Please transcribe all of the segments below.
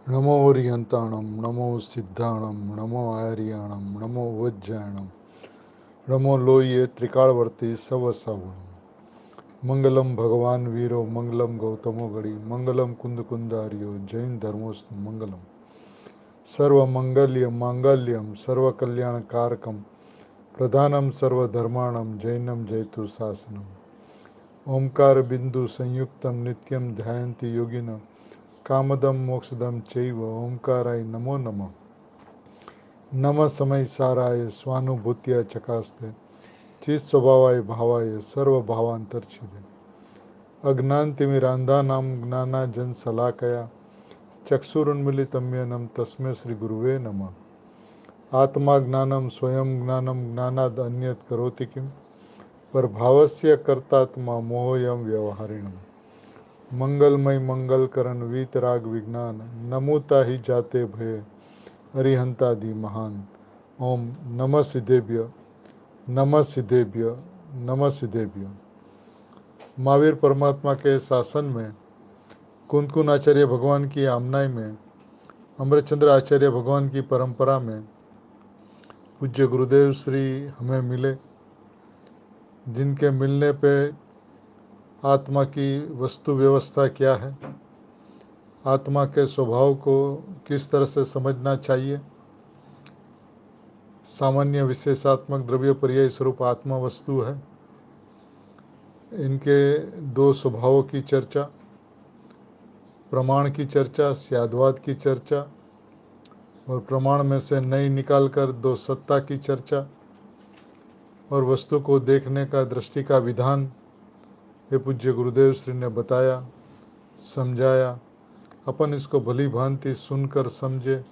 नमो ओरियंताणम नमो सिद्धाणम नमो आर्याणम नमो वज्जायणम नमो लोये त्रिकालवर्ती सवसावणम मंगलम भगवान वीरो मंगलम गौतमो गणी मंगलम कुंद कुंदारियो जैन धर्मोस्तु मंगलम सर्वमंगल्य मांगल्यम सर्वकल्याणकारकम प्रधानम सर्वधर्माणम जैनम जयतु शासनम ओंकार बिंदु संयुक्तम नित्यम ध्यायन्ति योगिनः कामदम मोक्षदम चैव ओंकाराय नमो नमः नम समय साराय स्वानुभूत्या चकास्ते चित स्वभावाय भावाय सर्वभावांतर्छिदे अज्ञानतिमिरांधानां ज्ञानाजन शलाकया चक्षुरुन्मीलितं तस्मै श्री गुरुवे नमः आत्मा ज्ञानम स्वयं ज्ञानम ज्ञानाद अन्यत् करोति किम पर भावस्य कर्तात्मा मोहयम व्यवहारिणम मंगलमय मंगलकरण वीतराग विज्ञान नमोता ही जाते भय अरिहंतादि महान ओम नमः सिद्धेभ्य नमः सिद्धेभ्य नमः सिद्धेभ्य। महावीर परमात्मा के शासन में कुंदकुन आचार्य भगवान की आमनाई में अमृतचंद्र आचार्य भगवान की परंपरा में पूज्य गुरुदेव श्री हमें मिले, जिनके मिलने पे आत्मा की वस्तु व्यवस्था क्या है, आत्मा के स्वभाव को किस तरह से समझना चाहिए, सामान्य विशेषात्मक द्रव्य पर्याय स्वरूप आत्मा वस्तु है, इनके दो स्वभावों की चर्चा, प्रमाण की चर्चा, स्याद्वाद की चर्चा और प्रमाण में से नई निकालकर दो सत्ता की चर्चा और वस्तु को देखने का दृष्टि का विधान ये पूज्य गुरुदेव श्री ने बताया, समझाया। अपन इसको भली भांति सुनकर समझे,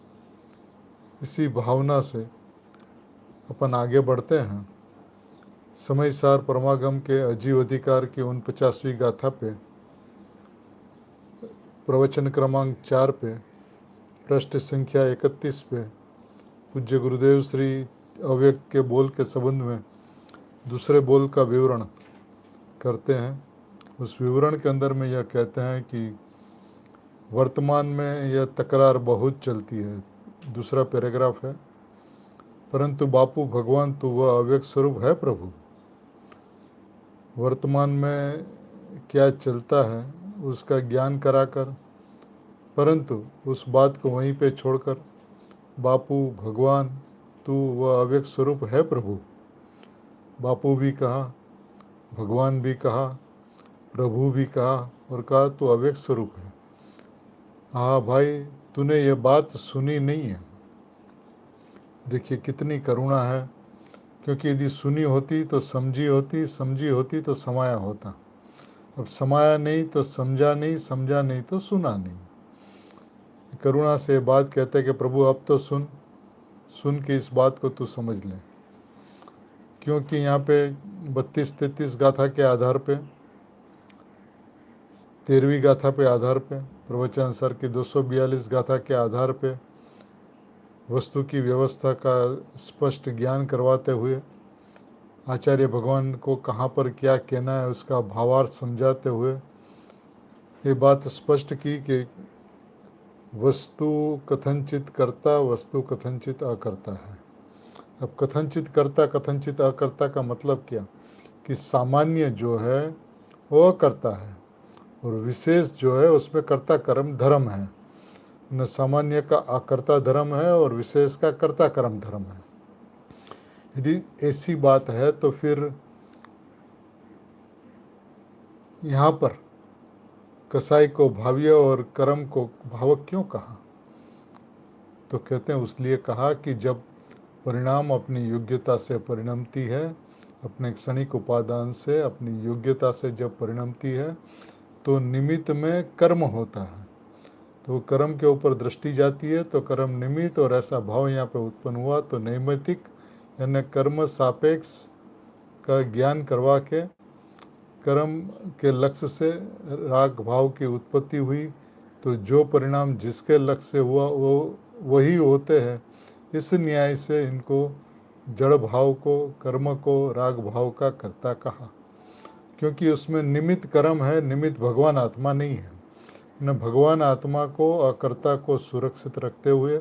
इसी भावना से अपन आगे बढ़ते हैं। समय सार परमागम के अजीव अधिकार की 49वीं गाथा पे प्रवचन क्रमांक 4 पे पृष्ठ संख्या 31 पे पूज्य गुरुदेव श्री अव्यक्त के बोल के संबंध में दूसरे बोल का विवरण करते हैं। उस विवरण के अंदर में यह कहते हैं कि वर्तमान में यह तकरार बहुत चलती है, दूसरा पैराग्राफ है, परंतु बापू भगवान तो वह अव्यक्त स्वरूप है प्रभु। वर्तमान में क्या चलता है उसका ज्ञान कराकर, परंतु उस बात को वहीं पे छोड़कर बापू भगवान तू वह अव्यक्त स्वरूप है प्रभु। बापू भी कहा, भगवान भी कहा, प्रभु भी कहा और कहा तो अव्यक्त स्वरूप है। हाँ भाई, तूने ये बात सुनी नहीं है। देखिए कितनी करुणा है, क्योंकि यदि सुनी होती तो समझी होती, समझी होती तो समाया होता। अब समाया नहीं तो समझा नहीं, समझा नहीं तो सुना नहीं। करुणा से बात कहते हैं कि प्रभु अब तो सुन, सुन के इस बात को तू समझ ले। क्योंकि यहाँ पे 32-33 गाथा के आधार पे, 13वीं गाथा पे आधार पे, प्रवचन सर की 242 गाथा के आधार पे वस्तु की व्यवस्था का स्पष्ट ज्ञान करवाते हुए आचार्य भगवान को कहाँ पर क्या कहना है उसका भावार्थ समझाते हुए ये बात स्पष्ट की कि वस्तु कथनचित कर्ता, वस्तु कथनचित अकर्ता है। अब कथनचित कर्ता, कथनचित अकर्ता का मतलब क्या कि सामान्य जो है वो कर्ता है और विशेष जो है उसमें कर्ता कर्म धर्म है। न सामान्य का अकर्ता धर्म है और विशेष का कर्ता कर्म धर्म है। यदि ऐसी बात है तो फिर यहाँ पर कसाई को भाव्य और कर्म को भावक क्यों कहा? तो कहते हैं उसलिए कहा कि जब परिणाम अपनी योग्यता से परिणमती है, अपने क्षणिक उपादान से अपनी योग्यता से जब परिणमती है तो निमित्त में कर्म होता है, तो कर्म के ऊपर दृष्टि जाती है तो कर्म निमित्त, और ऐसा भाव यहाँ पे उत्पन्न हुआ तो नैमित्तिक यानी कर्म सापेक्ष का ज्ञान करवा के कर्म के लक्ष्य से राग भाव की उत्पत्ति हुई, तो जो परिणाम जिसके लक्ष्य से हुआ वो वही होते हैं। इस न्याय से इनको जड़ भाव को, कर्म को राग भाव का कर्ता कहा, क्योंकि उसमें निमित्त कर्म है, निमित्त भगवान आत्मा नहीं है। न भगवान आत्मा को अकर्ता को सुरक्षित रखते हुए,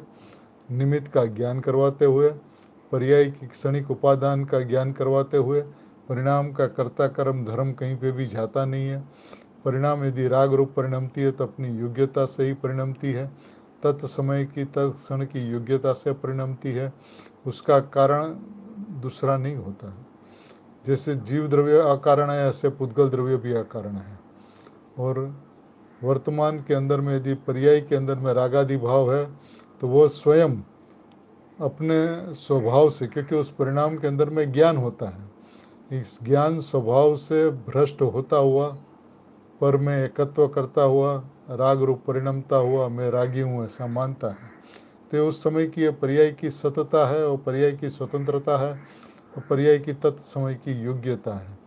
निमित्त का ज्ञान करवाते हुए, पर्याय की क्षणिक उपादान का ज्ञान करवाते हुए, परिणाम का कर्ता कर्म धर्म कहीं पे भी जाता नहीं है। परिणाम यदि राग रूप परिणमती है तो अपनी योग्यता से ही परिणमती है, तत्समय की तत्क्षण की योग्यता से परिणमती है, उसका कारण दूसरा नहीं होता है। जैसे जीव द्रव्य अकारण है, ऐसे पुद्गल द्रव्य भी अकारण है। और वर्तमान के अंदर में यदि पर्याय के अंदर में रागादि भाव है तो वो स्वयं अपने स्वभाव से, क्योंकि उस परिणाम के अंदर में ज्ञान होता है, इस ज्ञान स्वभाव से भ्रष्ट होता हुआ, पर मैं एकत्व करता हुआ, राग रूप परिणमता हुआ, मैं रागी हूँ ऐसा मानता है। तो उस समय की ये पर्याय की सतता है और पर्याय की स्वतंत्रता है और पर्याय की तत्समय की योग्यता है।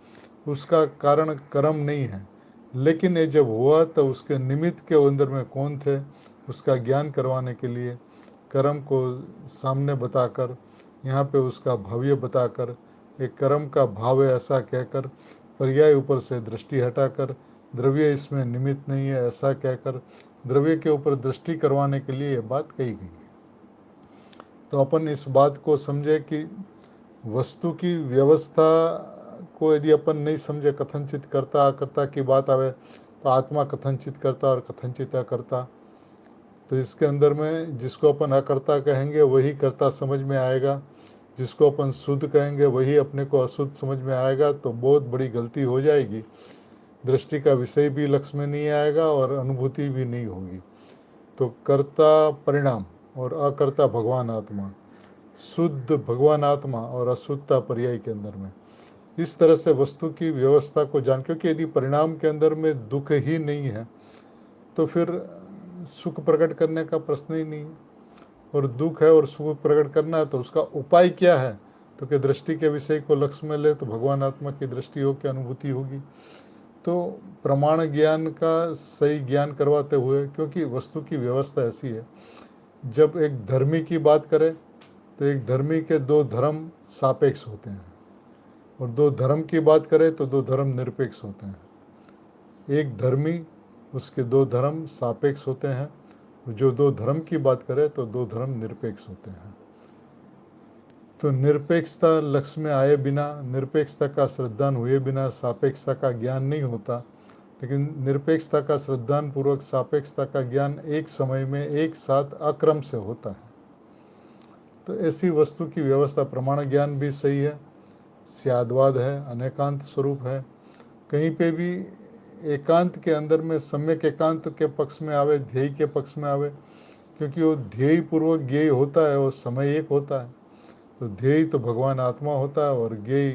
उसका कारण कर्म नहीं है, लेकिन ये जब हुआ तो उसके निमित्त के अंदर में कौन थे, उसका ज्ञान करवाने के लिए कर्म को सामने बताकर, यहाँ पे उसका भाव्य बताकर, एक कर्म का भाव है ऐसा कहकर, पर्याय ऊपर से दृष्टि हटाकर, द्रव्य इसमें निमित्त नहीं है ऐसा कहकर, द्रव्य के ऊपर दृष्टि करवाने के लिए ये बात कही गई है। तो अपन इस बात को समझे कि वस्तु की व्यवस्था को यदि अपन नहीं समझे, कथनचित करता अकर्ता की बात आवे तो आत्मा कथनचित करता और कथनचित अकर्ता, तो इसके अंदर में जिसको अपन अकर्ता कहेंगे वही कर्ता समझ में आएगा, जिसको अपन शुद्ध कहेंगे वही अपने को अशुद्ध समझ में आएगा। तो बहुत बड़ी गलती हो जाएगी, दृष्टि का विषय भी लक्ष्य में नहीं आएगा और अनुभूति भी नहीं होगी। तो कर्ता परिणाम और अकर्ता भगवान आत्मा, शुद्ध भगवान आत्मा और अशुद्धता पर्याय के अंदर में, इस तरह से वस्तु की व्यवस्था को जान, क्योंकि यदि परिणाम के अंदर में दुख ही नहीं है तो फिर सुख प्रकट करने का प्रश्न ही नहीं है। और दुख है और सुख प्रकट करना है तो उसका उपाय क्या है, तो कि दृष्टि के विषय को लक्ष्य में ले तो भगवान आत्मा की दृष्टि हो के अनुभूति होगी। तो प्रमाण ज्ञान का सही ज्ञान करवाते हुए, क्योंकि वस्तु की व्यवस्था ऐसी है, जब एक धर्मी की बात करें तो एक धर्मी के दो धर्म सापेक्ष होते हैं, और दो धर्म की बात करें तो दो धर्म निरपेक्ष होते हैं। एक धर्मी, उसके दो धर्म सापेक्ष होते हैं, जो दो धर्म की बात करें तो दो धर्म निरपेक्ष होते हैं। तो निरपेक्षता लक्ष्य में आए बिना, निरपेक्षता का श्रद्धान हुए बिना सापेक्षता का ज्ञान नहीं होता, लेकिन निरपेक्षता का श्रद्धान पूर्वक सापेक्षता का ज्ञान एक समय में एक साथ अक्रम से होता है। तो ऐसी वस्तु की व्यवस्था, प्रमाण ज्ञान भी सही है, स्याद्वाद है, अनेकांत स्वरूप है, कहीं पे भी एकांत के अंदर में सम्यक एकांत के पक्ष में आवे, ध्येय के पक्ष में आवे, क्योंकि वो ध्येय पूर्वक ज्ञेय होता है और समय एक होता है। तो ध्येय तो भगवान आत्मा होता है और ज्ञेय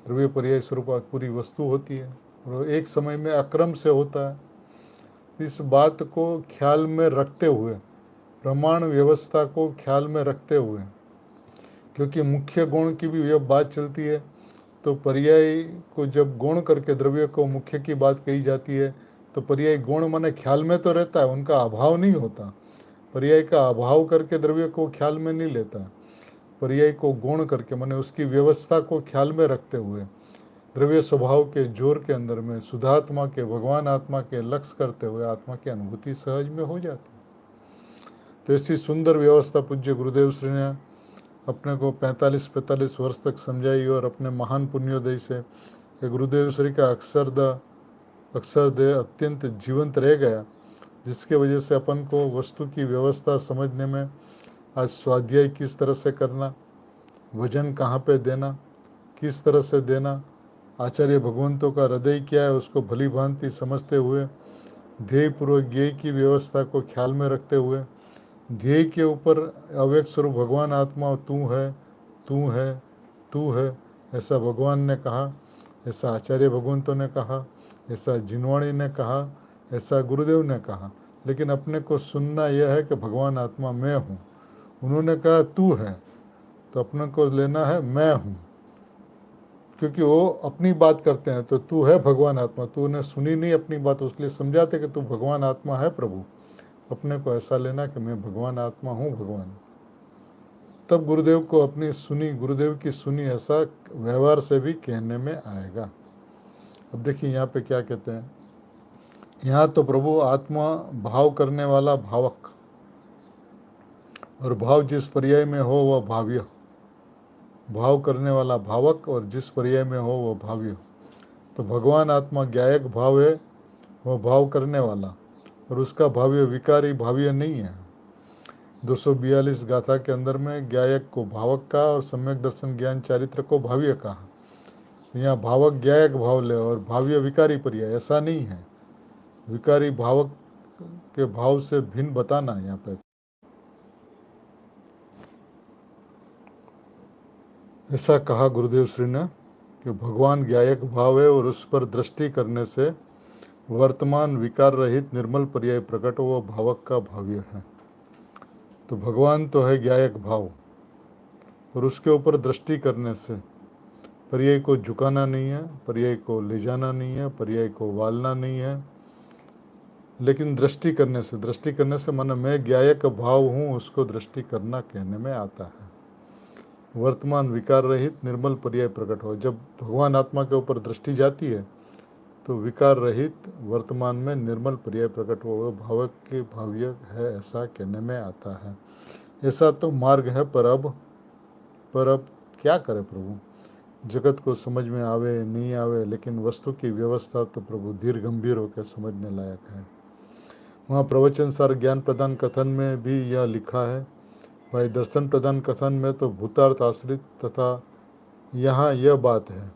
द्रव्य पर्याय स्वरूप पूरी वस्तु होती है, और एक समय में अक्रम से होता है। इस बात को ख्याल में रखते हुए, प्रमाण व्यवस्था को ख्याल में रखते हुए, क्योंकि मुख्य गुण की भी जब बात चलती है तो पर्याय को जब गुण करके द्रव्य को मुख्य की बात कही जाती है तो पर्याय गुण माने ख्याल में तो रहता है, उनका अभाव नहीं होता। पर्याय का अभाव करके द्रव्य को ख्याल में नहीं लेता, पर्याय को गुण करके माने उसकी व्यवस्था को ख्याल में रखते हुए, द्रव्य स्वभाव के जोर के अंदर में शुद्धात्मा के भगवान आत्मा के लक्ष्य करते हुए आत्मा की अनुभूति सहज में हो जाती है। तो ऐसी सुंदर व्यवस्था पूज्य गुरुदेव श्री ने अपने को 45 वर्ष तक समझाई, और अपने महान पुण्योदय से गुरुदेव श्री का अक्षरदेह अत्यंत जीवंत रह गया, जिसके वजह से अपन को वस्तु की व्यवस्था समझने में, आज स्वाध्याय किस तरह से करना, वजन कहाँ पे देना, किस तरह से देना, आचार्य भगवंतों का हृदय क्या है उसको भली भांति समझते हुए, ध्येयपूर्वक ज्ञेय की व्यवस्था को ख्याल में रखते हुए, ध्येय के ऊपर अव्यक्त स्वरूप भगवान आत्मा तू है, तू है, तू है, ऐसा भगवान ने कहा, ऐसा आचार्य भगवंतों ने कहा, ऐसा जिनवाणी ने कहा, ऐसा गुरुदेव ने कहा। लेकिन अपने को सुनना यह है कि भगवान आत्मा मैं हूँ। उन्होंने कहा तू है, तो अपने को लेना है मैं हूँ, क्योंकि वो अपनी बात करते हैं तो तू है भगवान आत्मा, तूने सुनी नहीं अपनी बात, उसलिए समझाते कि तू भगवान आत्मा है प्रभु। अपने को ऐसा लेना कि मैं भगवान आत्मा हूँ भगवान। तब गुरुदेव को अपनी सुनी, गुरुदेव की सुनी ऐसा व्यवहार से भी कहने में आएगा। अब देखिए यहाँ पे क्या कहते हैं, यहाँ तो प्रभु आत्मा भाव करने वाला भावक, और भाव जिस पर्याय में हो वह भाव्य, भाव करने वाला भावक और जिस पर्याय में हो वह भाव्य। तो भगवान आत्मा ज्ञायक भाव है, वह भाव करने वाला, और उसका भाव्य विकारी भाव्य नहीं है। 242 गाथा के अंदर में ज्ञायक को भावक का और सम्यक दर्शन ज्ञान चारित्र को भाव्य कहा। यहाँ भावक ज्ञायक भाव ले और भाव्य विकारी पर्याय, ऐसा नहीं है। विकारी भावक के भाव से भिन्न बताना है यहाँ पे। ऐसा कहा गुरुदेव श्री ने कि भगवान ज्ञायक भाव है और उस पर दृष्टि करने से वर्तमान विकार रहित निर्मल पर्याय प्रकट वो भावक का भाव्य है। तो भगवान तो है ज्ञायक भाव, और उसके ऊपर दृष्टि करने से पर्याय को झुकाना नहीं है, पर्याय को ले जाना नहीं है, पर्याय को वालना नहीं है, लेकिन दृष्टि करने से माने मैं ज्ञायक भाव हूँ, उसको दृष्टि करना कहने में आता है। वर्तमान विकार रहित निर्मल पर्याय प्रकट हो। जब भगवान आत्मा के ऊपर दृष्टि जाती है तो विकार रहित वर्तमान में निर्मल पर्याय प्रकट हो, भावक के भाव्य है, ऐसा कहने में आता है। ऐसा तो मार्ग है, पर अब क्या करे प्रभु। जगत को समझ में आवे नहीं आवे, लेकिन वस्तु की व्यवस्था तो प्रभु धीर गंभीर होकर समझने लायक है। वहाँ प्रवचन सार ज्ञान प्रदान कथन में भी यह लिखा है। भाई दर्शन प्रदान कथन में तो भूतार्थ आश्रित तथा यहाँ यह बात है।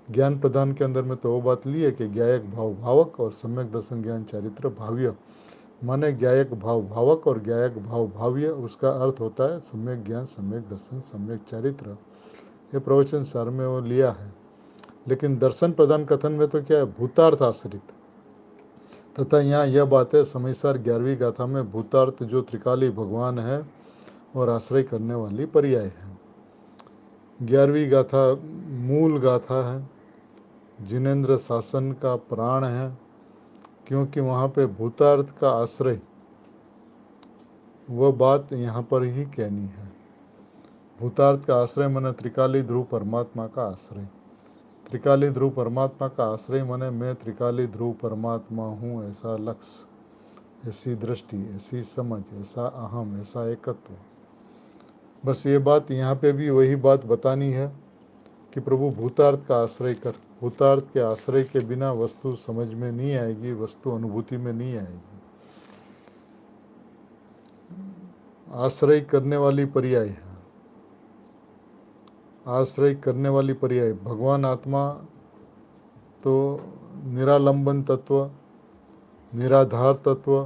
ज्ञान प्रदान के अंदर में तो वो बात ली है कि ज्ञायक भाव भावक और सम्यक दर्शन ज्ञान चारित्र भाव्य, माने ज्ञायक भाव भावक और ज्ञायक भाव भाव्य। उसका अर्थ होता है सम्यक ज्ञान, सम्यक दर्शन, सम्यक चारित्र। ये प्रवचन सार में वो लिया है। लेकिन दर्शन प्रदान कथन में तो क्या है, भूतार्थ आश्रित तथा यहाँ यह बात है समयसार 11वीं गाथा में भूतार्थ जो त्रिकाली भगवान है और आश्रय करने वाली पर्याय है। 11वीं गाथा मूल गाथा है, जिनेन्द्र शासन का प्राण है, क्योंकि वहाँ पे भूतार्थ का आश्रय, वह बात यहाँ पर ही कहनी है। भूतार्थ का आश्रय माने त्रिकाली ध्रुव परमात्मा का आश्रय। त्रिकाली ध्रुव परमात्मा का आश्रय माने मैं त्रिकाली ध्रुव परमात्मा हूँ, ऐसा लक्ष्य, ऐसी दृष्टि, ऐसी समझ, ऐसा अहम, ऐसा एकत्व। बस ये बात यहाँ पे भी वही बात बतानी है कि प्रभु भूतार्थ का आश्रय कर। भूतार्थ के आश्रय के बिना वस्तु समझ में नहीं आएगी, वस्तु अनुभूति में नहीं आएगी। आश्रय करने वाली पर्याय है, आश्रय करने वाली पर्याय। भगवान आत्मा तो निरालंबन तत्व, निराधार तत्व,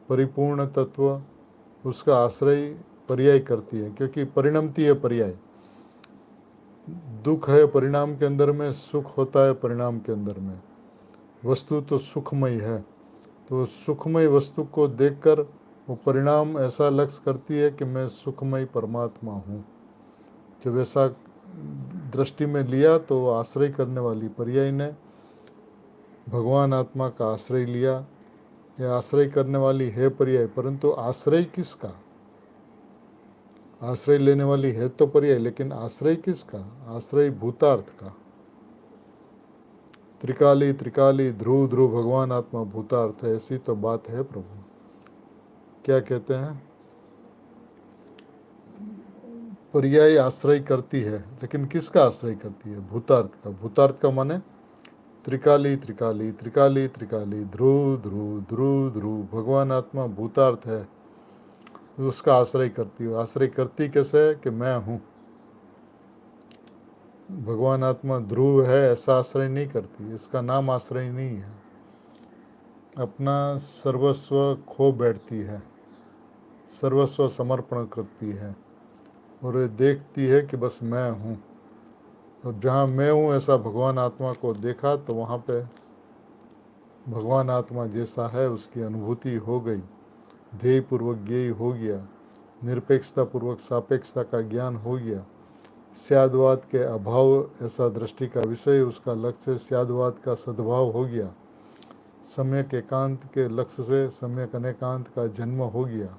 परिपूर्ण तत्व, उसका आश्रय पर्याय करती है, क्योंकि परिणमती है पर्याय। दुख है परिणाम के अंदर में, सुख होता है परिणाम के अंदर में। वस्तु तो सुखमय है, तो सुखमय वस्तु को देखकर वो परिणाम ऐसा लक्ष्य करती है कि मैं सुखमय परमात्मा हूँ। जब ऐसा दृष्टि में लिया तो आश्रय करने वाली पर्याय ने भगवान आत्मा का आश्रय लिया। यह आश्रय करने वाली है पर्याय, परंतु आश्रय किसका? आश्रय लेने वाली है तो पर्याय, लेकिन आश्रय किसका? आश्रय भूतार्थ का। त्रिकाली त्रिकाली ध्रुव ध्रुव भगवान आत्मा भूतार्थ है, ऐसी तो बात है प्रभु। क्या कहते हैं, पर्याय आश्रय करती है, लेकिन किसका आश्रय करती है? भूतार्थ का। भूतार्थ का माने त्रिकाली त्रिकाली त्रिकाली त्रिकाली ध्रुव ध्रुव ध्रुव ध्रुव भगवान आत्मा भूतार्थ है, उसका आश्रय करती है। आश्रय करती कैसे है कि मैं हूँ। भगवान आत्मा ध्रुव है ऐसा आश्रय नहीं करती, इसका नाम आश्रय नहीं है। अपना सर्वस्व खो बैठती है, सर्वस्व समर्पण करती है, और ये देखती है कि बस मैं हूँ। और जहाँ मैं हूँ ऐसा भगवान आत्मा को देखा तो वहाँ पे भगवान आत्मा जैसा है उसकी अनुभूति हो गई, ध्येय पूर्वक ज्ञेय हो गया, निरपेक्षता पूर्वक सापेक्षता का ज्ञान हो गया। स्यादवाद के अभाव ऐसा दृष्टि का विषय, उसका लक्ष्य स्यादवाद का सद्भाव हो गया। सम्यक एकांत के लक्ष्य से सम्यक अनेकांत का जन्म हो गया,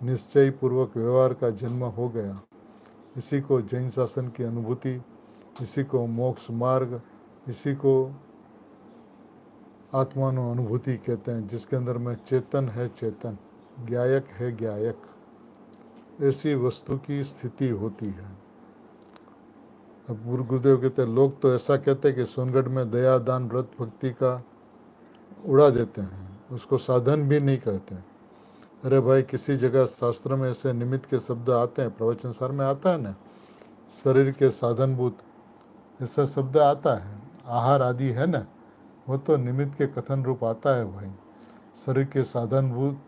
निश्चय पूर्वक व्यवहार का जन्म हो गया। इसी को जैन शासन की अनुभूति, इसी को मोक्ष मार्ग, इसी को आत्मानु अनुभूति कहते हैं, जिसके अंदर में चेतन है, चेतन ज्ञायक है, ज्ञायक, ऐसी वस्तु की स्थिति होती है। अब गुरुदेव कहते हैं, लोग तो ऐसा कहते हैं कि सोनगढ़ में दया, दान, व्रत, भक्ति का उड़ा देते हैं, उसको साधन भी नहीं कहते। अरे भाई, किसी जगह शास्त्र में ऐसे निमित्त के शब्द आते हैं, प्रवचन सार में आता है ना, शरीर के साधनभूत ऐसा शब्द आता है, आहार आदि है ना, वो तो निमित्त के कथन रूप आता है भाई। शरीर के साधनभूत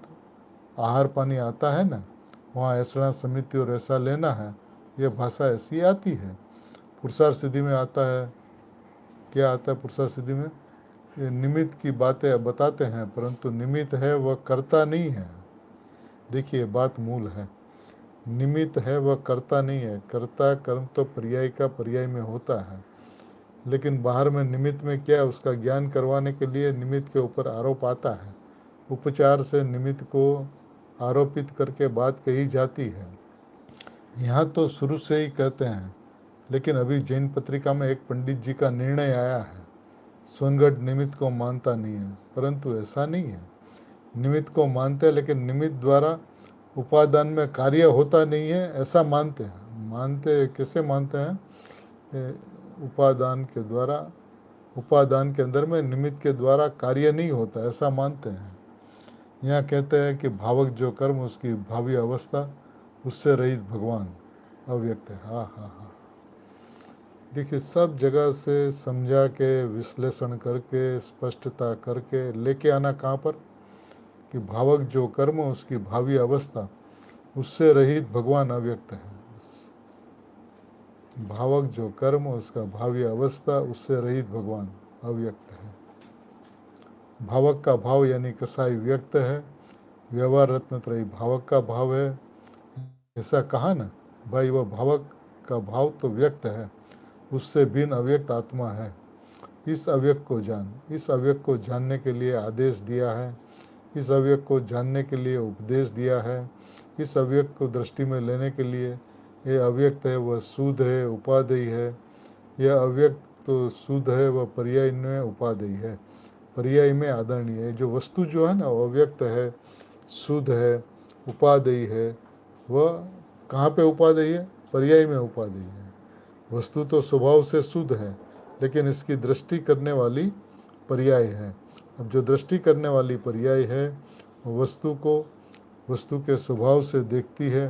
आहार पानी आता है ना, वहाँ ऐसा समिति और ऐसा लेना है, ये भाषा ऐसी आती है। पुरुषार्थ सिद्धि में आता है, क्या आता है पुरुषार्थ सिद्धि में? ये निमित्त की बातें बताते हैं, परंतु निमित्त है वह कर्ता नहीं है। देखिए बात मूल है, निमित्त है वह कर्ता नहीं है। कर्ता कर्म तो पर्याय का पर्याय में होता है, लेकिन बाहर में निमित्त में क्या है, उसका ज्ञान करवाने के लिए निमित्त के ऊपर आरोप आता है। उपचार से निमित्त को आरोपित करके बात कही जाती है। यहाँ तो शुरू से ही कहते हैं, लेकिन अभी जैन पत्रिका में एक पंडित जी का निर्णय आया है, सोनगढ़ निमित्त को मानता नहीं है, परंतु ऐसा नहीं है। निमित्त को मानते हैं, लेकिन निमित्त द्वारा उपादान में कार्य होता नहीं है, ऐसा मानते हैं। मानते कैसे मानते हैं? उपादान के द्वारा, उपादान के अंदर में निमित्त के द्वारा कार्य नहीं होता, ऐसा मानते हैं। यहाँ कहते हैं कि भावक जो कर्म, उसकी भावी अवस्था, उससे रहित भगवान अव्यक्त है। हाँ हाँ हाँ, देखिए सब जगह से समझा के, विश्लेषण करके, स्पष्टता करके लेके आना कहाँ पर, कि भावक जो कर्म, उसकी भावी अवस्था, उससे रहित भगवान अव्यक्त है। भावक जो कर्म, उसका भावी अवस्था, उससे रहित भगवान अव्यक्त है। भावक का भाव यानी कसाई व्यक्त है, व्यवहार रत्नत्रयी भावक का भाव है, ऐसा कहा ना भाई। वह भावक का भाव तो व्यक्त है, उससे भिन्न अव्यक्त आत्मा है। इस अव्यक्त को जान, इस अव्यक्त को जानने के लिए आदेश दिया है, इस अव्यक्त को जानने के लिए उपदेश दिया है, इस अव्यक्त को दृष्टि में लेने के लिए ये अव्यक्त है, वह शुद्ध है, उपादेय है। यह अव्यक्त तो शुद्ध है, वह पर्याय में उपादेय है, पर्याय में आदरणीय है। जो वस्तु जो है ना, वो अव्यक्त है, शुद्ध है, उपादेय है। वह कहाँ पे उपादेय है? पर्याय में उपादेय है। वस्तु तो स्वभाव से शुद्ध है, लेकिन इसकी दृष्टि करने वाली पर्याय है। अब जो दृष्टि करने वाली पर्याय है, वस्तु को वस्तु के स्वभाव से देखती है।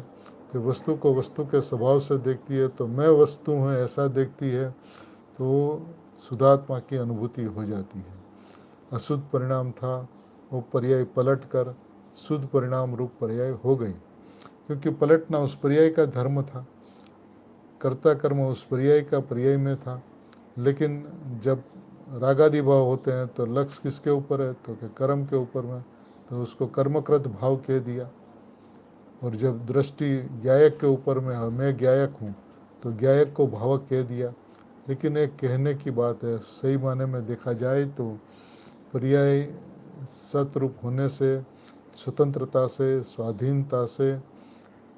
तो वस्तु को वस्तु के स्वभाव से देखती है, तो मैं वस्तु हूँ ऐसा देखती है, तो शुद्धात्मा की अनुभूति हो जाती है। अशुद्ध परिणाम था, वो पर्याय पलट कर शुद्ध परिणाम रूप पर्याय हो गई, क्योंकि पलटना उस पर्याय का धर्म था, कर्ता कर्म उस पर्याय का पर्याय में था। लेकिन जब रागादि भाव होते हैं तो लक्ष्य किसके ऊपर है? तो कर्म के ऊपर में, तो उसको कर्मकृत भाव कह दिया। और जब दृष्टि ज्ञायक के ऊपर में है, मैं ज्ञायक हूँ, तो ज्ञायक को भावक कह दिया। लेकिन एक कहने की बात है, सही माने में देखा जाए तो पर्याय सतरूप होने से, स्वतंत्रता से, स्वाधीनता से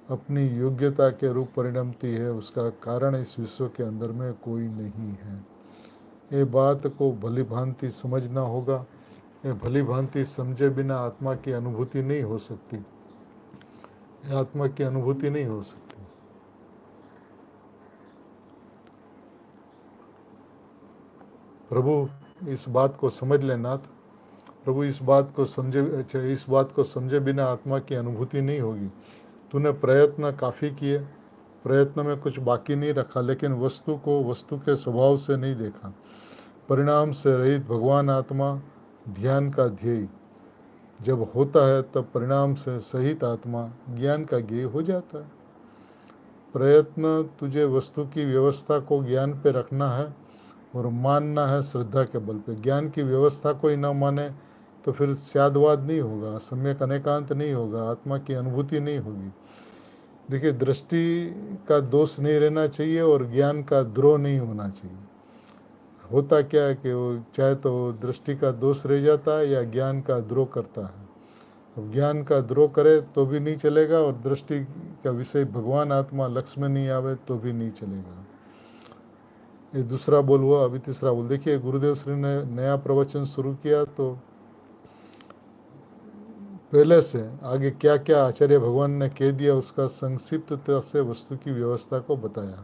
अपनी योग्यता के रूप परिणमती है। उसका कारण इस विश्व के अंदर में कोई नहीं है। ये बात को भली भांति समझना होगा। ये भली भांति समझे बिना आत्मा की अनुभूति नहीं हो सकती, आत्मा की अनुभूति नहीं हो सकती। प्रभु इस बात को समझ ले नाथ, प्रभु इस बात को समझे, अच्छा इस बात को समझे बिना आत्मा की अनुभूति नहीं होगी। तूने प्रयत्न काफ़ी किए, प्रयत्न में कुछ बाकी नहीं रखा, लेकिन वस्तु को वस्तु के स्वभाव से नहीं देखा। परिणाम से रहित भगवान आत्मा ध्यान का ध्येय जब होता है, तब परिणाम से सहित आत्मा ज्ञान का ज्ञेय हो जाता है। प्रयत्न तुझे वस्तु की व्यवस्था को ज्ञान पे रखना है और मानना है श्रद्धा के बल पे। ज्ञान की व्यवस्था कोई ना माने तो फिर स्यादवाद नहीं होगा, सम्यक अनेकांत नहीं होगा, आत्मा की अनुभूति नहीं होगी। देखिए, दृष्टि का दोष नहीं रहना चाहिए और ज्ञान का द्रोह नहीं होना चाहिए। होता क्या है कि वो चाहे तो दृष्टि का दोष रह जाता है या ज्ञान का द्रोह करता है। अब ज्ञान का द्रोह करे तो भी नहीं चलेगा, और दृष्टि का विषय भगवान आत्मा लक्ष्य में नहीं आवे तो भी नहीं चलेगा। ये दूसरा बोल हुआ, अभी तीसरा बोल। देखिए गुरुदेव श्री ने नया प्रवचन शुरू किया तो पहले से आगे क्या क्या आचार्य भगवान ने कह दिया उसका संक्षिप्तता से वस्तु की व्यवस्था को बताया।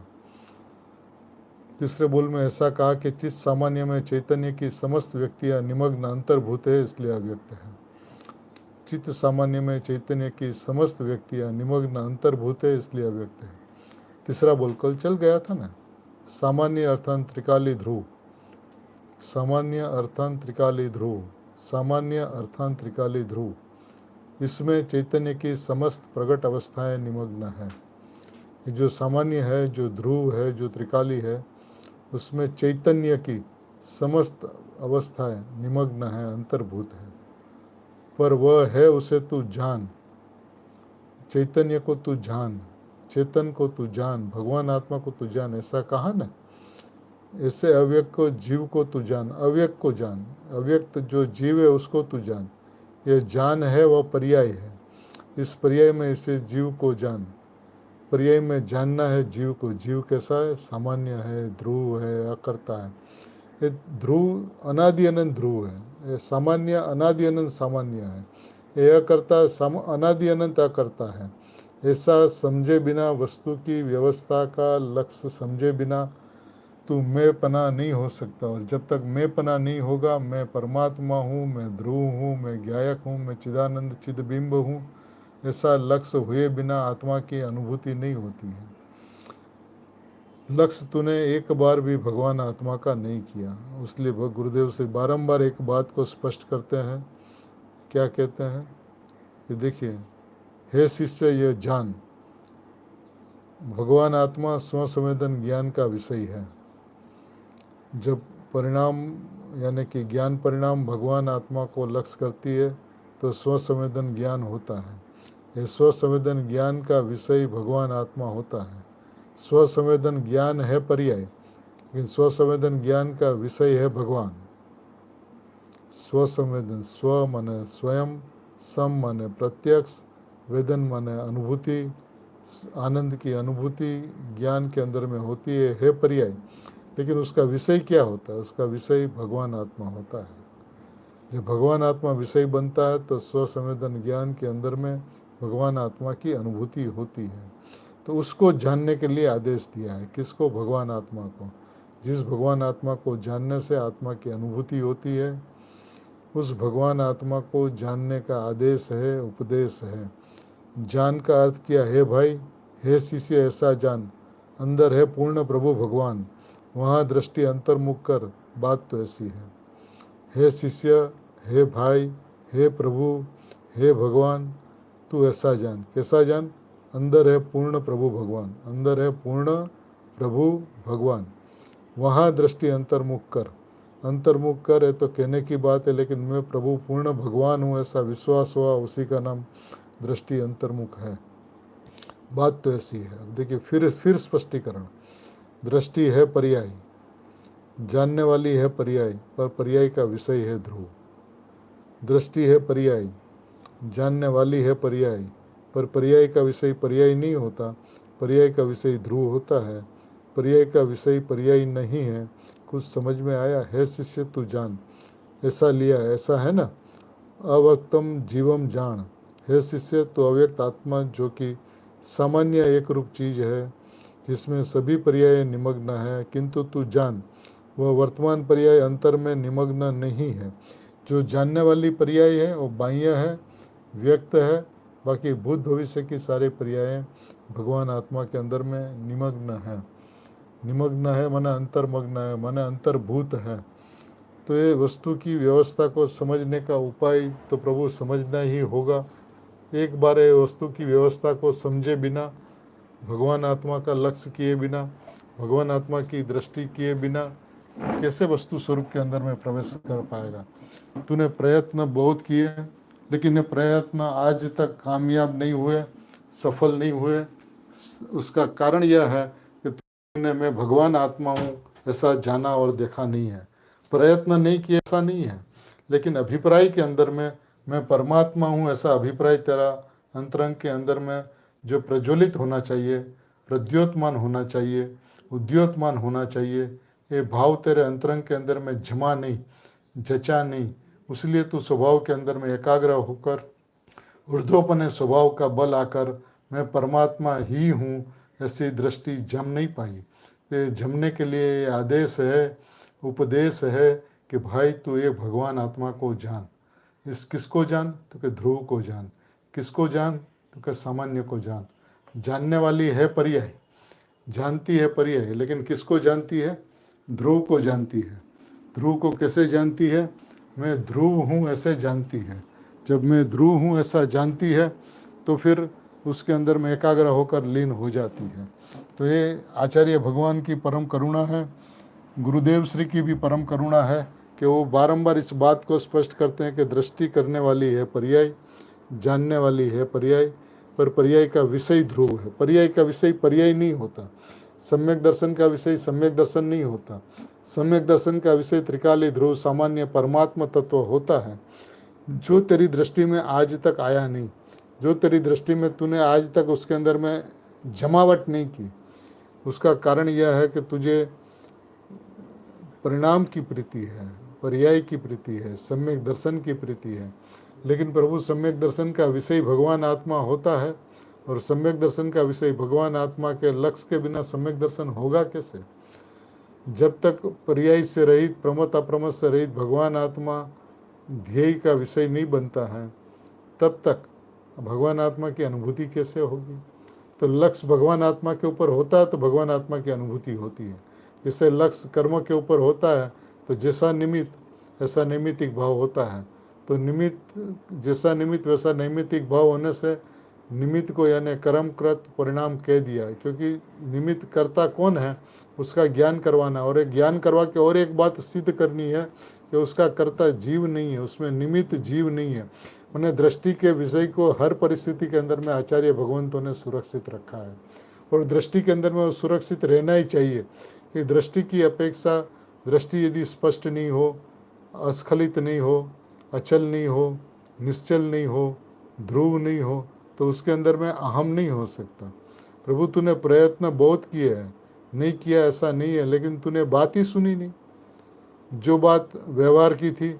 तीसरे बोल में ऐसा कहा कि चित्त सामान्य में चैतन्य की समस्त व्यक्तियां निमग्न अंतर्भूत है इसलिए अव्यक्त है। चित्त सामान्य में चैतन्य की समस्त व्यक्तियां निमग्न अंतर्भूत है इसलिए अव्यक्त है। तीसरा बोल कल चल गया था ना, सामान्य अर्थान त्रिकाली ध्रुव, सामान्य अर्थान त्रिकाली ध्रुव, सामान्य अर्थान त्रिकाली ध्रुव, इसमें चैतन्य की समस्त प्रकट अवस्थाएं निमग्न है। जो सामान्य है, जो ध्रुव है, जो त्रिकाली है, उसमें चैतन्य की समस्त अवस्थाएं निमग्न है, अंतर्भूत है। पर वह है उसे तू जान, चैतन्य को तू जान, चेतन को तू जान, भगवान आत्मा को तू जान, ऐसा कहा ना। ऐसे अव्यक्त को जीव को तू जान, अव्यक्त को जान, अव्यक्त जो जीव है उसको तू जान। यह जान है वह पर्याय है, इस पर्याय में इसे जीव को जान, पर्याय में जानना है जीव को। जीव कैसा है? सामान्य है, ध्रुव है, अकर्ता है। ये ध्रुव अनादि अनंत ध्रुव है, ये सामान्य अनादि अनंत सामान्य है, ये अकर्ता अनादि अनंत अकर्ता है। ऐसा समझे बिना, वस्तु की व्यवस्था का लक्ष्य समझे बिना तू मैं पना नहीं हो सकता। और जब तक मैं पना नहीं होगा, मैं परमात्मा हूँ, मैं ध्रुव हूँ, मैं ज्ञायक हूँ, मैं चिदानंद चिदबिंब हूँ, ऐसा लक्ष्य हुए बिना आत्मा की अनुभूति नहीं होती है। लक्ष्य तूने एक बार भी भगवान आत्मा का नहीं किया, इसलिए गुरुदेव से बारंबार एक बात को स्पष्ट करते हैं। क्या कहते हैं कि देखिए, हे शिष्य यह जान, भगवान आत्मा स्वसंवेदन ज्ञान का विषय है। जब परिणाम यानी कि ज्ञान परिणाम भगवान आत्मा को लक्ष्य करती है तो स्वसंवेदन ज्ञान होता है। यह स्वसंवेदन ज्ञान का विषय भगवान आत्मा होता है। स्वसंवेदन ज्ञान है पर्याय, लेकिन स्वसंवेदन ज्ञान का विषय है भगवान। स्वसंवेदन, स्व माने स्वयं, सम माने प्रत्यक्ष, वेदन माने अनुभूति, आनंद की अनुभूति ज्ञान के अंदर में होती है पर्याय। लेकिन उसका विषय क्या होता है? उसका विषय भगवान आत्मा होता है। जब भगवान आत्मा विषय बनता है तो स्वसंवेदन ज्ञान के अंदर में भगवान आत्मा की अनुभूति होती है। तो उसको जानने के लिए आदेश दिया है। किसको? भगवान आत्मा को। जिस भगवान आत्मा को जानने से आत्मा की अनुभूति होती है, उस भगवान आत्मा को जानने का आदेश है, उपदेश है। जान का अर्थ क्या है भाई? हे शिष्य ऐसा जान, अंदर है पूर्ण प्रभु भगवान, वहाँ दृष्टि अंतर्मुख कर। बात तो ऐसी है। हे शिष्य, हे भाई, हे प्रभु, हे भगवान, तू ऐसा जान। कैसा जान? अंदर है पूर्ण प्रभु भगवान, अंदर है पूर्ण प्रभु भगवान, वहाँ दृष्टि अंतर्मुख कर। अंतर्मुख कर है तो कहने की बात है, लेकिन मैं प्रभु पूर्ण भगवान हूँ ऐसा विश्वास हुआ, उसी का नाम दृष्टि अंतर्मुख है। बात तो ऐसी है। अब देखिए फिर स्पष्टीकरण। दृष्टि है पर्याय, जानने वाली है पर्याय, पर पर्याय का विषय है ध्रुव। दृष्टि है पर्याय, जानने वाली है पर्याय, पर पर्याय का विषय पर्याय नहीं होता, पर्याय का विषय ध्रुव होता है। पर्याय का विषय पर्याय नहीं है। कुछ समझ में आया? है शिष्य तू जान, ऐसा लिया, ऐसा है ना। अव्यक्तम जीवम जान, हे शिष्य तो अव्यक्त आत्मा जो कि सामान्य एक रूप चीज है जिसमें सभी पर्याय निमग्न है, किंतु तू जान वह वर्तमान पर्याय अंतर में निमग्न नहीं है। जो जानने वाली पर्याय है वो बाह्य है, व्यक्त है, बाकी भूत भविष्य की सारे पर्याय भगवान आत्मा के अंदर में निमग्न है। निमग्न है माने अंतर्मग्न है, माने अंतर्भूत है। तो ये वस्तु की व्यवस्था को समझने का उपाय तो प्रभु समझना ही होगा। एक बार ये वस्तु की व्यवस्था को समझे बिना, भगवान आत्मा का लक्ष्य किए बिना, भगवान आत्मा की दृष्टि किए बिना कैसे वस्तु स्वरूप के अंदर में प्रवेश कर पाएगा? तूने प्रयत्न बहुत किए, लेकिन ये प्रयत्न आज तक कामयाब नहीं हुए, सफल नहीं हुए। उसका कारण यह है कि तूने मैं भगवान आत्मा हूँ ऐसा जाना और देखा नहीं है। प्रयत्न नहीं किया ऐसा नहीं है, लेकिन अभिप्राय के अंदर में मैं परमात्मा हूँ ऐसा अभिप्राय तेरा अंतरंग के अंदर में जो प्रज्वलित होना चाहिए, प्रद्योतमान होना चाहिए, उद्योतमान होना चाहिए, ये भाव तेरे अंतरंग के अंदर में जमा नहीं, जचा नहीं, इसलिए तू स्वभाव के अंदर में एकाग्र होकर ऊर्ध्वपने स्वभाव का बल आकर मैं परमात्मा ही हूँ ऐसी दृष्टि जम नहीं पाई। ये जमने के लिए आदेश है, उपदेश है कि भाई तू ये भगवान आत्मा को जान। इस किसको जान? तो कि ध्रुव को जान। किसको जान? तो कि सामान्य को जान। जानने वाली है पर्याय, जानती है पर्याय, लेकिन किसको जानती है? ध्रुव को जानती है। ध्रुव को कैसे जानती है? मैं ध्रुव हूँ ऐसे जानती है। जब मैं ध्रुव हूँ ऐसा जानती है तो फिर उसके अंदर में एकाग्र होकर लीन हो जाती है। तो ये आचार्य भगवान की परम करुणा है, गुरुदेव श्री की भी परम करुणा है कि वो बारंबार इस बात को स्पष्ट करते हैं कि दृष्टि करने वाली है पर्याय, जानने वाली है पर्याय, पर पर्याय का विषय ध्रुव है। पर्याय का विषय पर्याय नहीं होता, सम्यक दर्शन का विषय सम्यक दर्शन नहीं होता, सम्यक दर्शन का विषय त्रिकाली ध्रुव सामान्य परमात्मा तत्व होता है, जो तेरी दृष्टि में आज तक आया नहीं, जो तेरी दृष्टि में तूने आज तक उसके अंदर में जमावट नहीं की। उसका कारण यह है कि तुझे परिणाम की प्रीति है, पर्याय की प्रीति है, सम्यक दर्शन की प्रीति है। लेकिन प्रभु सम्यक दर्शन का विषय भगवान आत्मा होता है, और सम्यक दर्शन का विषय भगवान आत्मा के लक्ष्य के बिना सम्यक दर्शन होगा कैसे? जब तक पर्याय से रहित, प्रमत अप्रमत से रहित भगवान आत्मा ध्येय का विषय नहीं बनता है, तब तक भगवान आत्मा की अनुभूति कैसे होगी? तो लक्ष्य भगवान आत्मा के ऊपर होता है तो भगवान आत्मा की अनुभूति होती है। जैसे लक्ष्य कर्म के ऊपर होता है तो जैसा निमित्त ऐसा नैमित्तिक भाव होता है। तो निमित्त जैसा निमित्त वैसा नैमित्तिक भाव होने से निमित्त को यानी कर्मकृत परिणाम कह दिया, क्योंकि निमित्त कर्ता कौन है उसका ज्ञान करवाना, और एक ज्ञान करवा के और एक बात सिद्ध करनी है कि उसका कर्ता जीव नहीं है, उसमें निमित्त जीव नहीं है। मैंने दृष्टि के विषय को हर परिस्थिति के अंदर में आचार्य भगवंतों ने सुरक्षित रखा है, और दृष्टि के अंदर में वो सुरक्षित रहना ही चाहिए। कि दृष्टि की अपेक्षा, दृष्टि यदि स्पष्ट नहीं हो, अस्खलित नहीं हो, अचल नहीं हो, निश्चल नहीं हो, ध्रुव नहीं हो, तो उसके अंदर में अहम नहीं हो सकता। प्रभु तूने प्रयत्न बहुत किए हैं, नहीं किया ऐसा नहीं है, लेकिन तूने बात ही सुनी नहीं। जो बात व्यवहार की थी,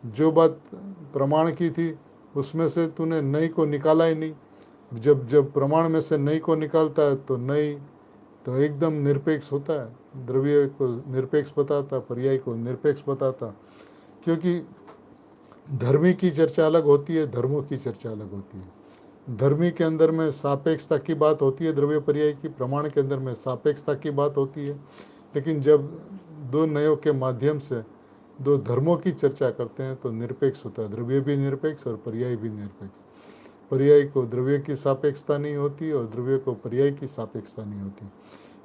जो बात प्रमाण की थी, उसमें से तूने नहीं को निकाला ही नहीं। जब जब प्रमाण में से नहीं को निकालता है तो नहीं तो एकदम निरपेक्ष होता है, द्रव्य को निरपेक्ष बताता, पर्याय को निरपेक्ष बताता। क्योंकि धर्मी की चर्चा अलग होती है, धर्मों की चर्चा अलग होती है। धर्मी के अंदर में सापेक्षता की बात होती है, द्रव्य पर्याय की, प्रमाण के अंदर में सापेक्षता की बात होती है। लेकिन जब दो नयों के माध्यम से दो धर्मों की चर्चा करते हैं तो निरपेक्ष होता है, द्रव्य भी निरपेक्ष और पर्याय भी निरपेक्ष। पर्याय को द्रव्य की सापेक्षता नहीं होती और द्रव्य को पर्याय की सापेक्षता नहीं होती।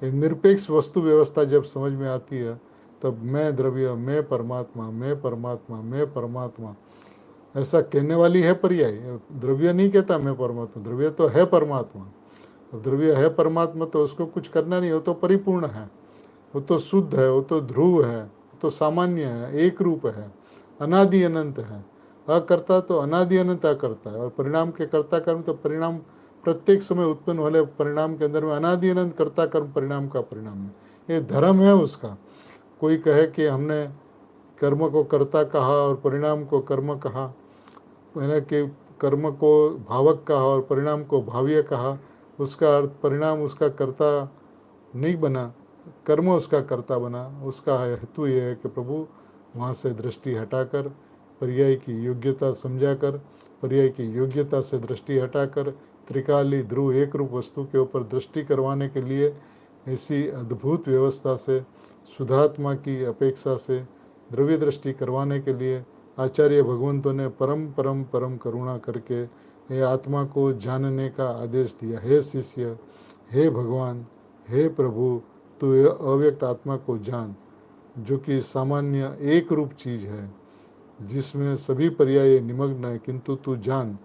एक निरपेक्ष वस्तु व्यवस्था जब समझ में आती है तब मैं द्रव्य, मैं परमात्मा, मैं परमात्मा, मैं परमात्मा ऐसा कहने वाली है पर्याय। द्रव्य नहीं कहता मैं परमात्मा, द्रव्य तो है परमात्मा। अब द्रव्य है परमात्मा तो उसको कुछ करना नहीं, वो तो परिपूर्ण है, वो तो शुद्ध है, वो तो ध्रुव है, वो तो सामान्य है, एक रूप है, अनादि अनंत है। अकर्ता तो अनादि अनंत अकर्ता है, और परिणाम के कर्ता कर्म तो परिणाम प्रत्येक समय उत्पन्न वाले परिणाम के अंदर में अनादि अनंत कर्ता कर्म परिणाम का परिणाम है। ये धर्म है उसका। कोई कहे कि हमने कर्म को कर्ता कहा और परिणाम को कर्म कहा, यानी कि कर्म को भावक कहा और परिणाम को भाव्य कहा, उसका अर्थ परिणाम उसका कर्ता नहीं बना, कर्म उसका कर्ता बना। उसका हेतु यह है कि प्रभु वहाँ से दृष्टि हटाकर पर्याय की योग्यता समझाकर, पर्याय की योग्यता से दृष्टि हटाकर त्रिकाली ध्रुव एक रूप वस्तु के ऊपर दृष्टि करवाने के लिए ऐसी अद्भुत व्यवस्था से, शुद्धात्मा की अपेक्षा से द्रव्य दृष्टि करवाने के लिए आचार्य भगवंतों ने परम परम परम करुणा करके ये आत्मा को जानने का आदेश दिया। हे शिष्य, हे भगवान, हे प्रभु, तू अव्यक्त आत्मा को जान, जो कि सामान्य एक रूप चीज़ है, जिसमें सभी पर्याय निमग्न है, किंतु तू जान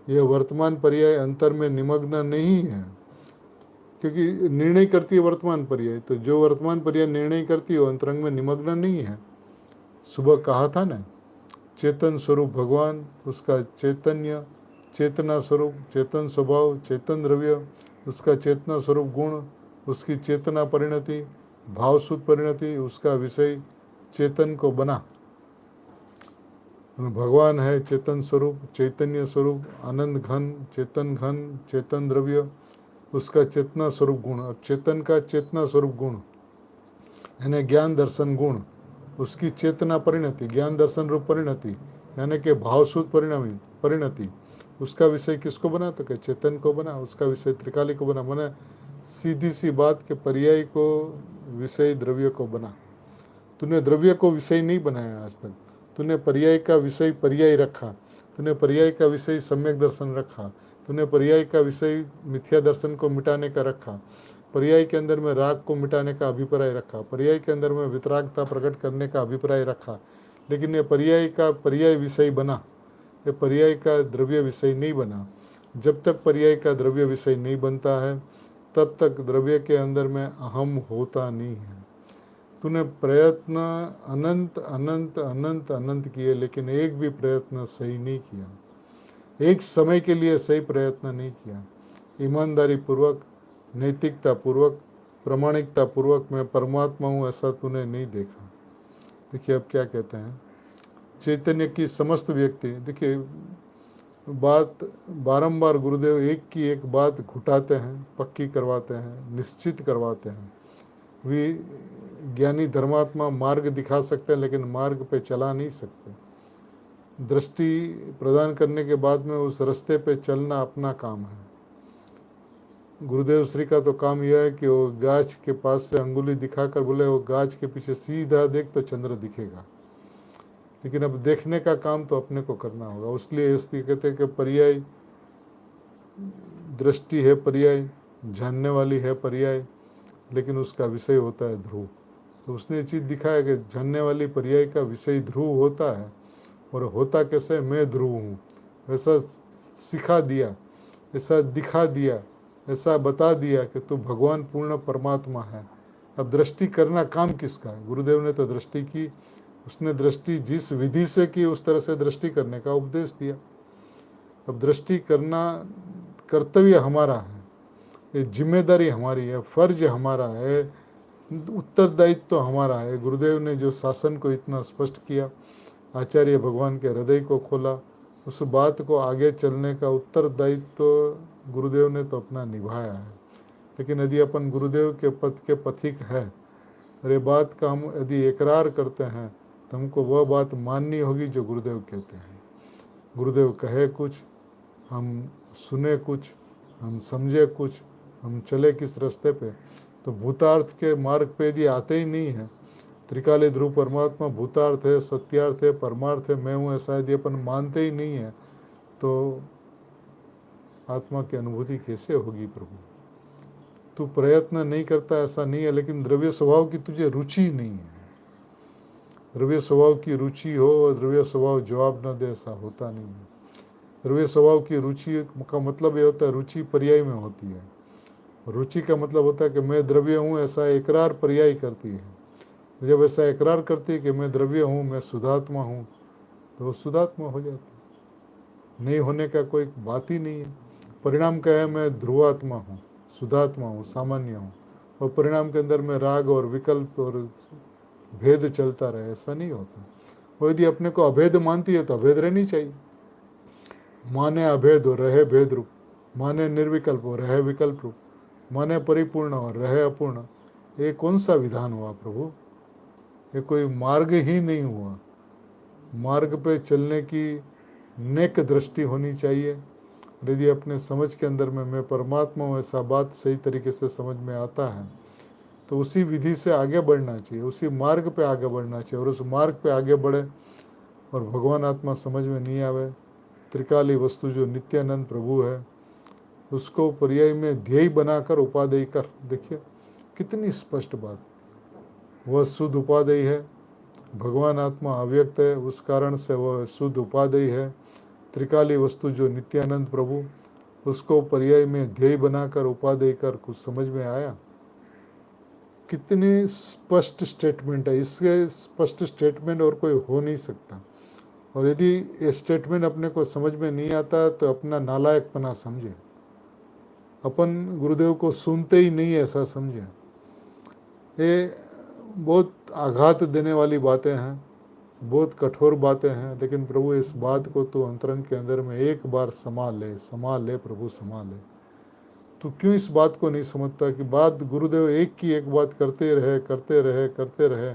यह वर्तमान पर्याय अंतर में निमग्न नहीं है, क्योंकि निर्णय करती है वर्तमान पर्याय। तो जो वर्तमान पर्याय निर्णय करती है वो अंतरंग में निमग्न नहीं है। सुबह कहा था ना, चेतन स्वरूप भगवान, उसका चैतन्य, चेतना स्वरूप, चेतन स्वभाव, चेतन द्रव्य, उसका चेतना स्वरूप गुण, उसकी चेतना परिणति, भाव शुद्ध परिणति, उसका विषय चेतन को बना। भगवान है चेतन स्वरूप, चैतन्य स्वरूप, आनंद घन, चेतन द्रव्य, उसका चेतना स्वरूप गुण। अब चेतन का चेतना स्वरूप गुण यानी ज्ञान दर्शन गुण, उसकी चेतना परिणति, ज्ञान दर्शन रूप परिणति यानी कि भाव शुद्ध परिणति, उसका विषय किसको बना? तो क्या चेतन को बना, उसका विषय त्रिकाली को बना। मैंने सीधी सी बात के पर्याय को विषय द्रव्य को बना। तूने द्रव्य को विषय नहीं बनाया आज तक, तूने पर्याय का विषय पर्याय रखा, तूने पर्याय का विषय सम्यक दर्शन रखा, तूने पर्याय का विषय मिथ्या दर्शन को मिटाने का रखा, पर्याय के अंदर में राग को मिटाने का अभिप्राय रखा, पर्याय के अंदर में वितरागता प्रकट करने का अभिप्राय रखा। लेकिन ये पर्याय का पर्याय विषय बना, ये पर्याय का द्रव्य विषय नहीं बना। जब तक पर्याय का द्रव्य विषय नहीं बनता है तब तक द्रव्य के अंदर में अहम होता नहीं है। तूने प्रयत्न अनंत अनंत अनंत अनंत किए, लेकिन एक भी प्रयत्न सही नहीं किया, एक समय के लिए सही प्रयत्न नहीं किया। ईमानदारी पूर्वक, नैतिकता पूर्वक, प्रामाणिकता पूर्वक मैं परमात्मा हूँ ऐसा तूने नहीं देखा। देखिए अब क्या कहते हैं चैतन्य की समस्त व्यक्ति। देखिए बात बारंबार गुरुदेव एक की एक बात घुटाते हैं, पक्की करवाते हैं, निश्चित करवाते हैं। वे ज्ञानी धर्मात्मा मार्ग दिखा सकते हैं लेकिन मार्ग पे चला नहीं सकते। दृष्टि प्रदान करने के बाद में उस रास्ते पे चलना अपना काम है। गुरुदेव श्री का तो काम यह है कि वो गाछ के पास से अंगुली दिखाकर बोले वो गाछ के पीछे सीधा देख तो चंद्र दिखेगा, लेकिन अब देखने का काम तो अपने को करना होगा। इसलिए कहते हैं कि पर्याय दृष्टि है, पर्याय जानने वाली है पर्याय, लेकिन उसका विषय होता है ध्रुव। तो उसने चीज़ दिखाया कि जानने वाली पर्याय का विषय ध्रुव होता है, और होता कैसे? मैं ध्रुव हूँ ऐसा सिखा दिया, ऐसा दिखा दिया, ऐसा बता दिया कि तू भगवान पूर्ण परमात्मा है। अब दृष्टि करना काम किसका है? गुरुदेव ने तो दृष्टि की, उसने दृष्टि जिस विधि से की उस तरह से दृष्टि करने का उपदेश दिया। अब दृष्टि करना कर्तव्य हमारा है, ये जिम्मेदारी हमारी है, फर्ज हमारा है, उत्तरदायित्व तो हमारा है। गुरुदेव ने जो शासन को इतना स्पष्ट किया, आचार्य भगवान के हृदय को खोला, उस बात को आगे चलने का उत्तरदायित्व तो गुरुदेव ने तो अपना निभाया है। लेकिन यदि अपन गुरुदेव के पथ के पथिक है और ये बात का हम यदि इकरार करते हैं तो हमको वह बात माननी होगी जो गुरुदेव कहते हैं। गुरुदेव कहे कुछ, हम सुने कुछ, हम समझे कुछ, हम चले किस रास्ते पे। तो भूतार्थ के मार्ग पे यदि आते ही नहीं है, त्रिकाली ध्रुव परमात्मा भूतार्थ है, सत्यार्थ है, परमार्थ है, मैं हूँ ऐसा यदि अपन मानते ही नहीं है तो आत्मा की अनुभूति कैसे होगी? प्रभु तू प्रयत्न नहीं करता ऐसा नहीं है, लेकिन द्रव्य स्वभाव की तुझे रुचि नहीं है। द्रव्य स्वभाव की रुचि हो और द्रव्य स्वभाव जवाब न दे ऐसा होता नहीं है। द्रव्य स्वभाव की रुचि का मतलब ये होता है रुचि पर्याय में होती है। रुचि का मतलब होता है कि मैं द्रव्य हूँ ऐसा इकरार पर्याय करती है। जब ऐसा इकरार करती है कि मैं द्रव्य हूँ, मैं शुद्धात्मा हूँ, तो वो शुद्धात्मा हो जाती है। नहीं होने का कोई बात ही नहीं है। परिणाम क्या है? मैं ध्रुवात्मा हूँ, शुद्धात्मा हूँ, सामान्य हूँ, और परिणाम के अंदर में राग और विकल्प और भेद चलता रहे, ऐसा नहीं होता। वो यदि अपने को अभेद मानती है तो अभेद रहनी चाहिए। माने अभेद और रहे भेद रूप, माने निर्विकल्प और रहे विकल्प रूप, माने परिपूर्ण और रहे अपूर्ण। ये कौन सा विधान हुआ प्रभु? ये कोई मार्ग ही नहीं हुआ। मार्ग पे चलने की नेक दृष्टि होनी चाहिए। यदि अपने समझ के अंदर में मैं परमात्मा हूँ ऐसा बात सही तरीके से समझ में आता है तो उसी विधि से आगे बढ़ना चाहिए, उसी मार्ग पे आगे बढ़ना चाहिए। और उस मार्ग पे आगे बढ़े और भगवान आत्मा समझ में नहीं आवे, त्रिकाली वस्तु जो नित्यानंद प्रभु है उसको पर्याय में ध्येय बनाकर उपादेय कर। देखिए कितनी स्पष्ट बात। वह शुद्ध उपादेय है, भगवान आत्मा अव्यक्त है, उस कारण से वह शुद्ध उपादेय है। त्रिकाली वस्तु जो नित्यानंद प्रभु, उसको पर्याय में ध्येय बनाकर उपादेय कर। कुछ समझ में आया? कितनी स्पष्ट स्टेटमेंट है। इसके स्पष्ट स्टेटमेंट और कोई हो नहीं सकता। और यदि ये स्टेटमेंट अपने को समझ में नहीं आता तो अपना नालायकपना समझे। अपन गुरुदेव को सुनते ही नहीं ऐसा समझे। ये बहुत आघात देने वाली बातें हैं, बहुत कठोर बातें हैं, लेकिन प्रभु इस बात को तो अंतरंग के अंदर में एक बार संभाल ले प्रभु संभाल ले। तो क्यों इस बात को नहीं समझता कि बात गुरुदेव एक की एक बात करते रहे करते रहे करते रहे,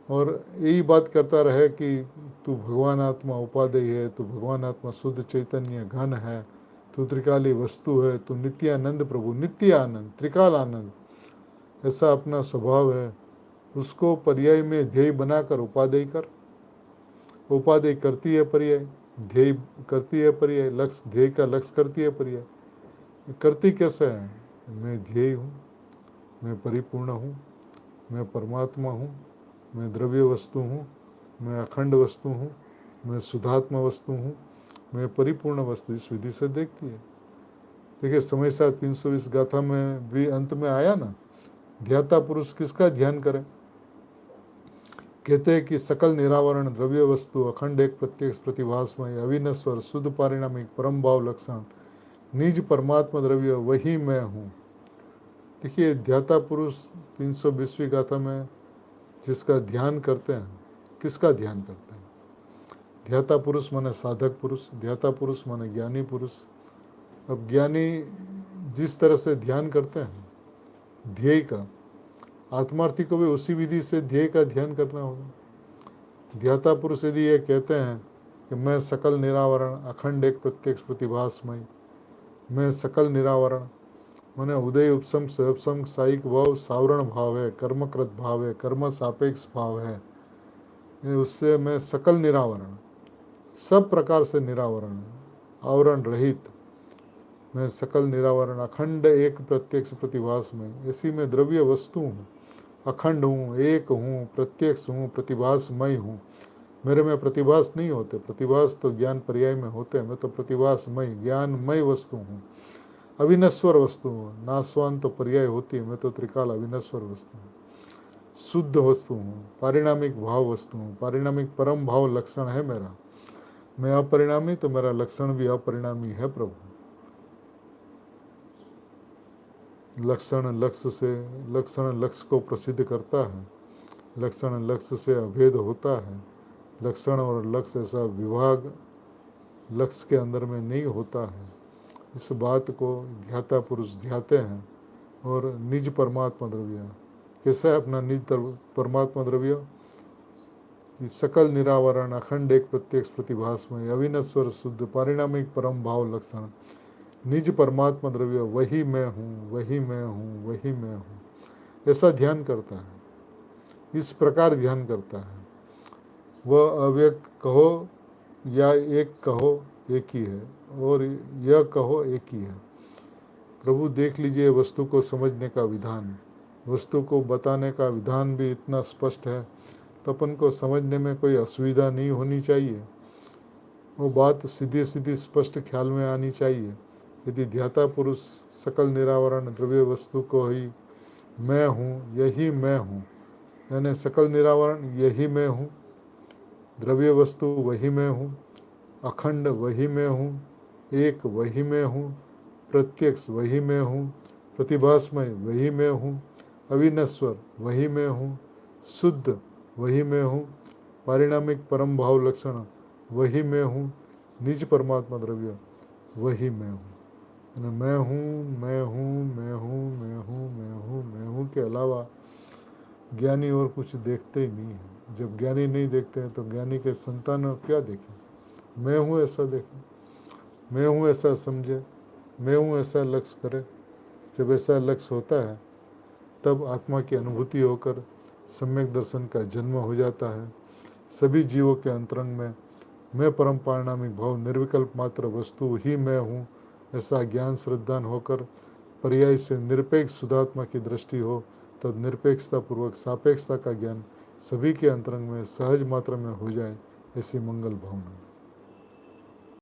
और यही बात करता रहे कि तू भगवान आत्मा उपादेय है, तू भगवान आत्मा शुद्ध चैतन्य घन है, तू त्रिकाली वस्तु है, तू नित्यानंद प्रभु, नित्य आनंद, त्रिकाल आनंद, ऐसा अपना स्वभाव है। उसको पर्याय में ध्येय बनाकर उपादेय कर। उपादेय करती है पर्याय, ध्येय करती है पर्याय, लक्ष्य ध्येय का लक्ष्य करती है पर्याय। करती कैसे है? मैं ध्येय हूँ, मैं परिपूर्ण हूँ, मैं परमात्मा हूँ, मैं द्रव्य वस्तु हूँ, मैं अखंड वस्तु हूँ, मैं शुद्धात्मा वस्तु हूँ, मैं परिपूर्ण वस्तु। इस विधि से देखती है। देखिए समय साथ 320 गाथा में भी अंत में आया ना, ध्याता पुरुष किसका ध्यान करें? कहते हैं कि सकल निरावरण द्रव्य वस्तु अखंड एक प्रत्यक्ष प्रतिभासमय अविनश्वर शुद्ध पारिणामिक परम भाव लक्षण निज परमात्मा द्रव्य वही मैं हूँ। देखिए ध्याता पुरुष 320वीं गाथा में जिसका ध्यान करते हैं, किसका ध्यान करते हैं? ध्याता पुरुष माने साधक पुरुष, ध्याता पुरुष माने ज्ञानी पुरुष। अब ज्ञानी जिस तरह से ध्यान करते हैं ध्येय का, आत्मार्थी को भी उसी विधि से ध्येय का ध्यान करना होगा। ध्याता पुरुष यदि ये कहते हैं कि मैं सकल निरावरण अखंड एक प्रत्यक्ष प्रतिभासमय, मैं सकल निरावरण माने उदय उपसम स्वपसम साइक भाव सावरण भाव है, कर्मकृत भाव है, कर्म सापेक्ष भाव है, उससे मैं सकल निरावरण, सब प्रकार से निरावरण, आवरण रहित, मैं सकल निरावरण अखंड एक प्रत्यक्ष प्रतिभास में, ऐसी मैं द्रव्य वस्तु हूँ, अखंड हूँ, एक हूँ, प्रत्यक्ष हूँ, प्रतिभासमय हूँ। मेरे में प्रतिभास नहीं होते, प्रतिभास तो ज्ञान पर्याय में होते हैं, मैं तो प्रतिभासमय ज्ञानमय वस्तु हूँ, अविनश्वर वस्तु हूँ। नाशवान तो पर्याय होती है, मैं तो त्रिकाल अविनश्वर वस्तु हूँ, शुद्ध वस्तु हूँ, पारिणामिक भाव वस्तु हूँ, पारिणामिक परम भाव लक्षण है मेरा। मैं अपरिणामी तो मेरा लक्षण भी अपरिणामी है प्रभु। लक्षण लक्ष्य से, लक्षण लक्ष्य को प्रसिद्ध करता है, लक्षण लक्ष्य से अभेद होता है, लक्षण और लक्ष्य ऐसा विभाग लक्ष्य के अंदर में नहीं होता है। इस बात को ध्याता पुरुष ध्याते हैं। और निज परमात्मा द्रव्य कैसा है अपना निज परमात्मा द्रव्य कि सकल निरावरण अखंड एक प्रत्यक्ष प्रतिभासमय अविनश्वर शुद्ध पारिणामिक परम भाव लक्षण निज परमात्मा द्रव्य वही मैं हूँ, वही मैं हूँ, वही मैं हूँ, ऐसा ध्यान करता है। इस प्रकार ध्यान करता है। वह अव्यक्त कहो या एक कहो एक ही है, और यह कहो एक ही है। प्रभु देख लीजिए वस्तु को समझने का विधान, वस्तु को बताने का विधान भी इतना स्पष्ट है, तो अपन को समझने में कोई असुविधा नहीं होनी चाहिए। वो बात सीधी सीधी स्पष्ट ख्याल में आनी चाहिए। यदि ध्याता पुरुष सकल निरावरण द्रव्य वस्तु को ही मैं हूँ, यही मैं हूँ, यानी सकल निरावरण यही मैं हूँ, द्रव्य वस्तु वही मैं हूँ, अखंड वही मैं हूँ, एक वही मैं हूँ, प्रत्यक्ष वही मैं हूँ, प्रतिभासमय वही मैं हूँ, अविनश्वर वही मैं हूँ, शुद्ध वही मैं हूँ, पारिणामिक परम भाव लक्षण वही मैं हूँ, निज परमात्मा द्रव्य वही मैं हूँ। मैं हूँ, मैं हूँ, मैं हूँ, मैं हूँ, मैं हूँ, मैं हूँ के अलावा ज्ञानी और कुछ देखते ही नहीं है। जब ज्ञानी नहीं देखते हैं तो ज्ञानी के संतान क्या देखें? मैं हूँ ऐसा देखें, मैं हूँ ऐसा समझे, मैं हूँ ऐसा लक्ष्य करे। जब ऐसा लक्ष्य होता है तब आत्मा की अनुभूति होकर सम्यक दर्शन का जन्म हो जाता है। सभी जीवों के अंतरंग में मैं परम पारिणामिक भाव निर्विकल्प मात्र वस्तु ही मैं हूँ ऐसा ज्ञान श्रद्धान होकर पर्याय से निरपेक्ष शुद्धात्मा की दृष्टि हो, तब निरपेक्षता पूर्वक सापेक्षता का ज्ञान सभी के अंतरंग में सहज मात्रा में हो जाए, ऐसी मंगल भावना।